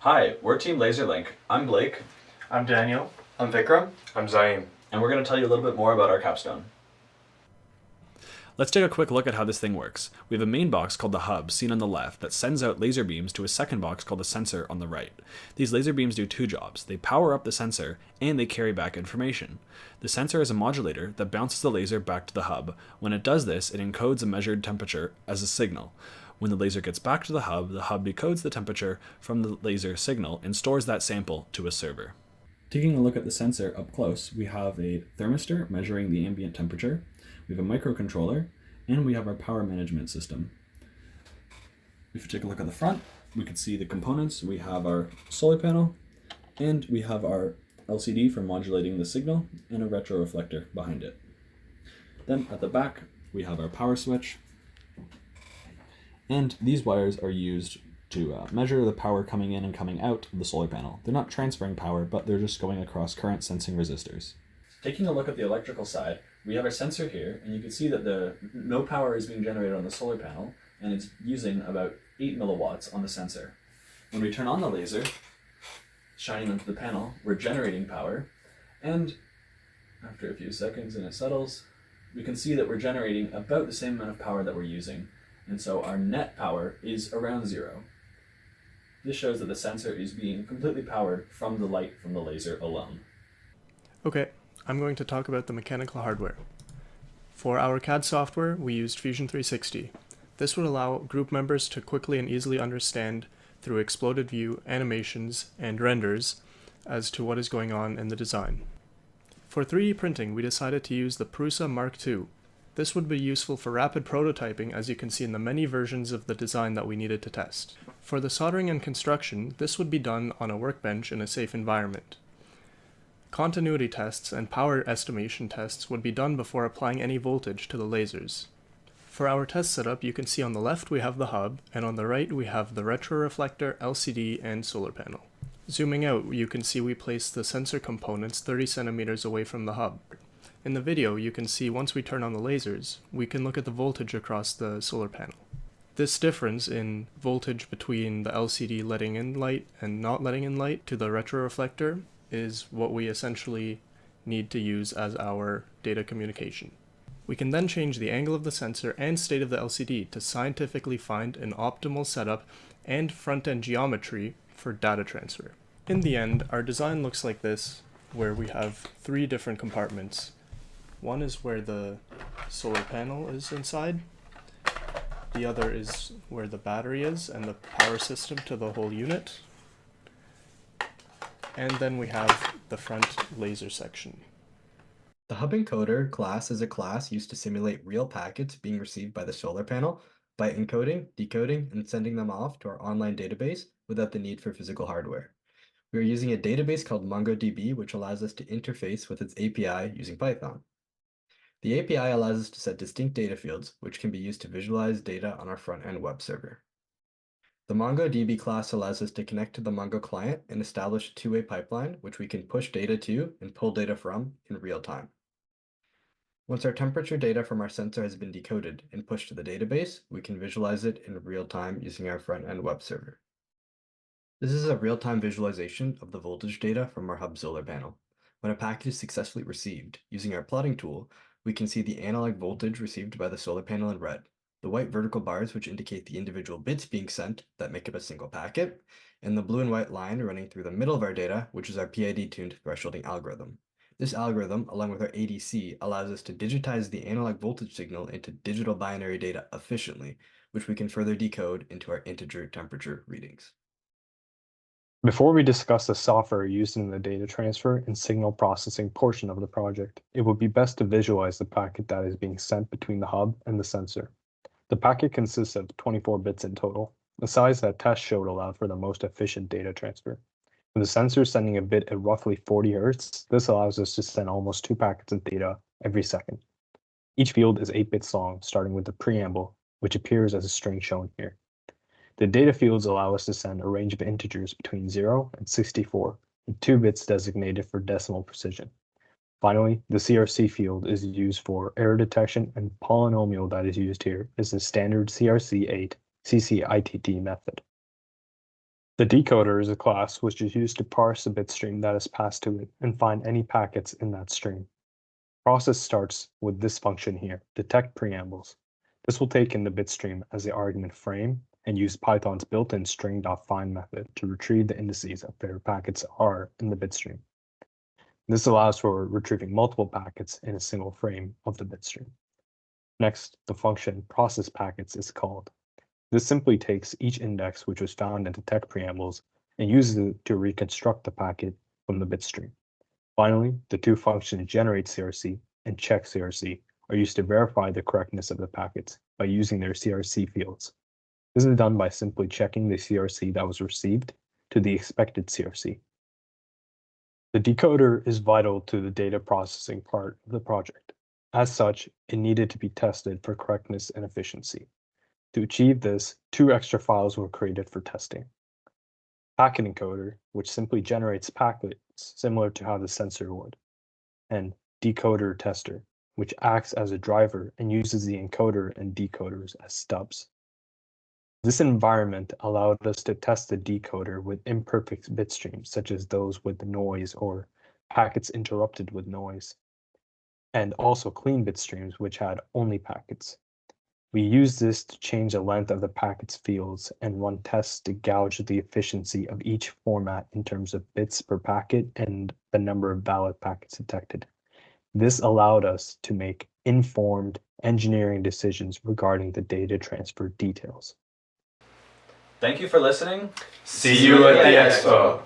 Hi, we're Team LaserLink. I'm Blake. I'm Daniel. I'm Vikram. I'm Zaeem. And we're going to tell you a little bit more about our capstone. Let's take a quick look at how this thing works. We have a main box called the hub, seen on the left, that sends out laser beams to a second box called the sensor on the right. These laser beams do two jobs. They power up the sensor, and they carry back information. The sensor is a modulator that bounces the laser back to the hub. When it does this, it encodes a measured temperature as a signal. When the laser gets back to the hub decodes the temperature from the laser signal and stores that sample to a server. Taking a look at the sensor up close, we have a thermistor measuring the ambient temperature, we have a microcontroller, and we have our power management system. If you take a look at the front, we can see the components. We have our solar panel, and we have our LCD for modulating the signal, and a retroreflector behind it. Then at the back, we have our power switch, and these wires are used to measure the power coming in and coming out of the solar panel. They're not transferring power, but they're just going across current sensing resistors. Taking a look at the electrical side, we have our sensor here, and you can see that no power is being generated on the solar panel, and it's using about 8 milliwatts on the sensor. When we turn on the laser, shining onto the panel, we're generating power, and after a few seconds and it settles, we can see that we're generating about the same amount of power that we're using, and so our net power is around 0. This shows that the sensor is being completely powered from the light from the laser alone. Okay, I'm going to talk about the mechanical hardware. For our CAD software, we used Fusion 360. This would allow group members to quickly and easily understand through exploded view, animations, and renders as to what is going on in the design. For 3D printing, we decided to use the Prusa Mark II. This would be useful for rapid prototyping, as you can see in the many versions of the design that we needed to test. For the soldering and construction, this would be done on a workbench in a safe environment. Continuity tests and power estimation tests would be done before applying any voltage to the lasers. For our test setup, you can see on the left we have the hub, and on the right we have the retroreflector, LCD, and solar panel. Zooming out, you can see we placed the sensor components 30 centimeters away from the hub. In the video, you can see once we turn on the lasers, we can look at the voltage across the solar panel. This difference in voltage between the LCD letting in light and not letting in light to the retroreflector is what we essentially need to use as our data communication. We can then change the angle of the sensor and state of the LCD to scientifically find an optimal setup and front-end geometry for data transfer. In the end, our design looks like this, where we have 3 different compartments. One is where the solar panel is inside. The other is where the battery is and the power system to the whole unit. And then we have the front laser section. The hub encoder class is a class used to simulate real packets being received by the solar panel by encoding, decoding, and sending them off to our online database without the need for physical hardware. We are using a database called MongoDB, which allows us to interface with its API using Python. The API allows us to set distinct data fields, which can be used to visualize data on our front-end web server. The MongoDB class allows us to connect to the Mongo client and establish a two-way pipeline, which we can push data to and pull data from in real time. Once our temperature data from our sensor has been decoded and pushed to the database, we can visualize it in real time using our front-end web server. This is a real-time visualization of the voltage data from our hub solar panel. When a packet is successfully received, using our plotting tool, we can see the analog voltage received by the solar panel in red, the white vertical bars which indicate the individual bits being sent that make up a single packet, and the blue and white line running through the middle of our data, which is our PID-tuned thresholding algorithm. This algorithm, along with our ADC, allows us to digitize the analog voltage signal into digital binary data efficiently, which we can further decode into our integer temperature readings. Before we discuss the software used in the data transfer and signal processing portion of the project, it would be best to visualize the packet that is being sent between the hub and the sensor. The packet consists of 24 bits in total, the size that tests showed allowed for the most efficient data transfer. With the sensor sending a bit at roughly 40 Hz, this allows us to send almost 2 packets of data every second. Each field is 8 bits long, starting with the preamble, which appears as a string shown here. The data fields allow us to send a range of integers between 0 and 64, with 2 bits designated for decimal precision. Finally, the CRC field is used for error detection, and polynomial that is used here is the standard CRC8 CCITT method. The decoder is a class which is used to parse a bit stream that is passed to it and find any packets in that stream. Process starts with this function here, detect preambles. This will take in the bit stream as the argument frame and use Python's built-in string.find method to retrieve the indices of where packets are in the bit stream. This allows for retrieving multiple packets in a single frame of the bit stream. Next, the function process packets is called. This simply takes each index which was found in detect preambles and uses it to reconstruct the packet from the bit stream. Finally, the two functions generate CRC and check CRC are used to verify the correctness of the packets by using their CRC fields. This is done by simply checking the CRC that was received to the expected CRC. The decoder is vital to the data processing part of the project. As such, it needed to be tested for correctness and efficiency. To achieve this, 2 extra files were created for testing. Packet encoder, which simply generates packets similar to how the sensor would, and decoder tester, which acts as a driver and uses the encoder and decoders as stubs. This environment allowed us to test the decoder with imperfect bit streams, such as those with noise or packets interrupted with noise, and also clean bit streams which had only packets. We use this to change the length of the packets fields and run tests to gauge the efficiency of each format in terms of bits per packet and the number of valid packets detected. This allowed us to make informed engineering decisions regarding the data transfer details. Thank you for listening. See you at the expo.